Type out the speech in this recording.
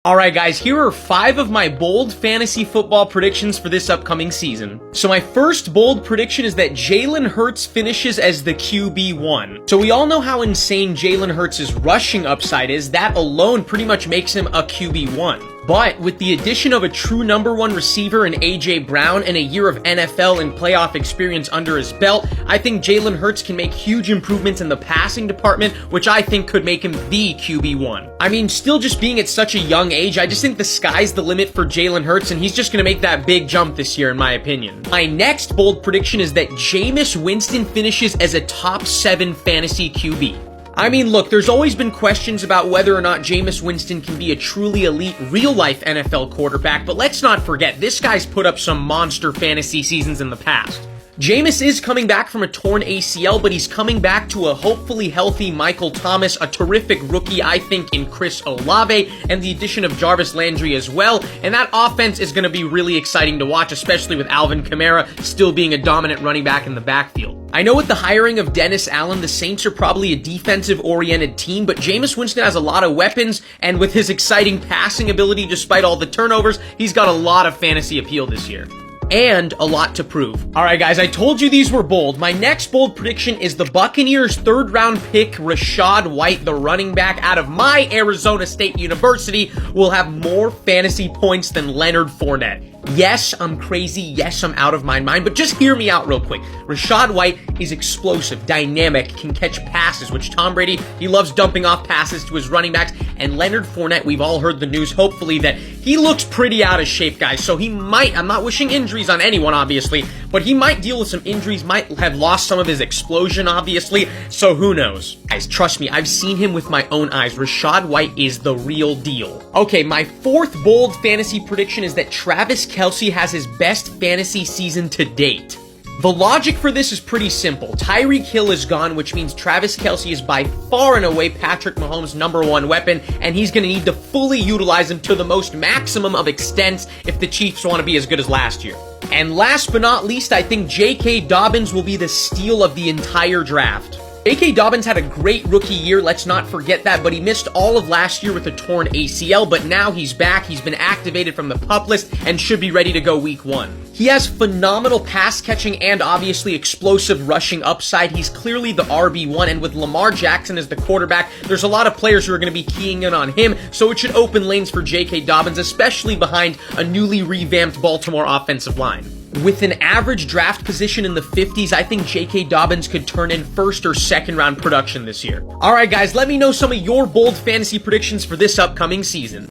Alright guys, here are 5 of my bold fantasy football predictions for this upcoming season. So my first bold prediction is that Jalen Hurts finishes as the QB1. So we all know how insane Jalen Hurts' rushing upside is. That alone pretty much makes him a QB1. But with the addition of a true number 1 receiver in A.J. Brown and a year of NFL and playoff experience under his belt, I think Jalen Hurts can make huge improvements in the passing department, which I think could make him the QB1. I mean, still just being at such a young age, I just think the sky's the limit for Jalen Hurts, and he's just going to make that big jump this year, in my opinion. My next bold prediction is that Jameis Winston finishes as a top 7 fantasy QB. I mean, look, there's always been questions about whether or not Jameis Winston can be a truly elite, real-life NFL quarterback, but let's not forget, this guy's put up some monster fantasy seasons in the past. Jameis is coming back from a torn ACL, but he's coming back to a hopefully healthy Michael Thomas, a terrific rookie, I think, in Chris Olave, and the addition of Jarvis Landry as well, and that offense is going to be really exciting to watch, especially with Alvin Kamara still being a dominant running back in the backfield. I know with the hiring of Dennis Allen, the Saints are probably a defensive-oriented team, but Jameis Winston has a lot of weapons, and with his exciting passing ability despite all the turnovers, he's got a lot of fantasy appeal this year. And a lot to prove. Alright guys, I told you these were bold. My next bold prediction is the Buccaneers' 3rd round pick, Rashad White, the running back out of my Arizona State University, will have more fantasy points than Leonard Fournette. Yes, I'm crazy. Yes, I'm out of my mind, but just hear me out real quick. Rashad White is explosive, dynamic, can catch passes, which Tom Brady, he loves dumping off passes to his running backs, and Leonard Fournette, we've all heard the news, hopefully, that he looks pretty out of shape, guys, so he might, I'm not wishing injuries on anyone, obviously, but he might deal with some injuries, might have lost some of his explosion, obviously, so who knows? Guys, trust me, I've seen him with my own eyes. Rashad White is the real deal. Okay, my 4th bold fantasy prediction is that Travis Kelce has his best fantasy season to date. The logic for this is pretty simple. Tyreek Hill is gone, which means Travis Kelce is by far and away Patrick Mahomes' number 1 weapon, and he's going to need to fully utilize him to the most maximum of extents if the Chiefs want to be as good as last year. And last but not least, I think J.K. Dobbins will be the steal of the entire draft. J.K. Dobbins had a great rookie year, let's not forget that, but he missed all of last year with a torn ACL, but now he's back, he's been activated from the PUP list, and should be ready to go week 1. He has phenomenal pass catching and obviously explosive rushing upside. He's clearly the RB1, and with Lamar Jackson as the quarterback, there's a lot of players who are going to be keying in on him, so it should open lanes for J.K. Dobbins, especially behind a newly revamped Baltimore offensive line. With an average draft position in the 50s, I think J.K. Dobbins could turn in 1st or 2nd round production this year. Alright guys, let me know some of your bold fantasy predictions for this upcoming season.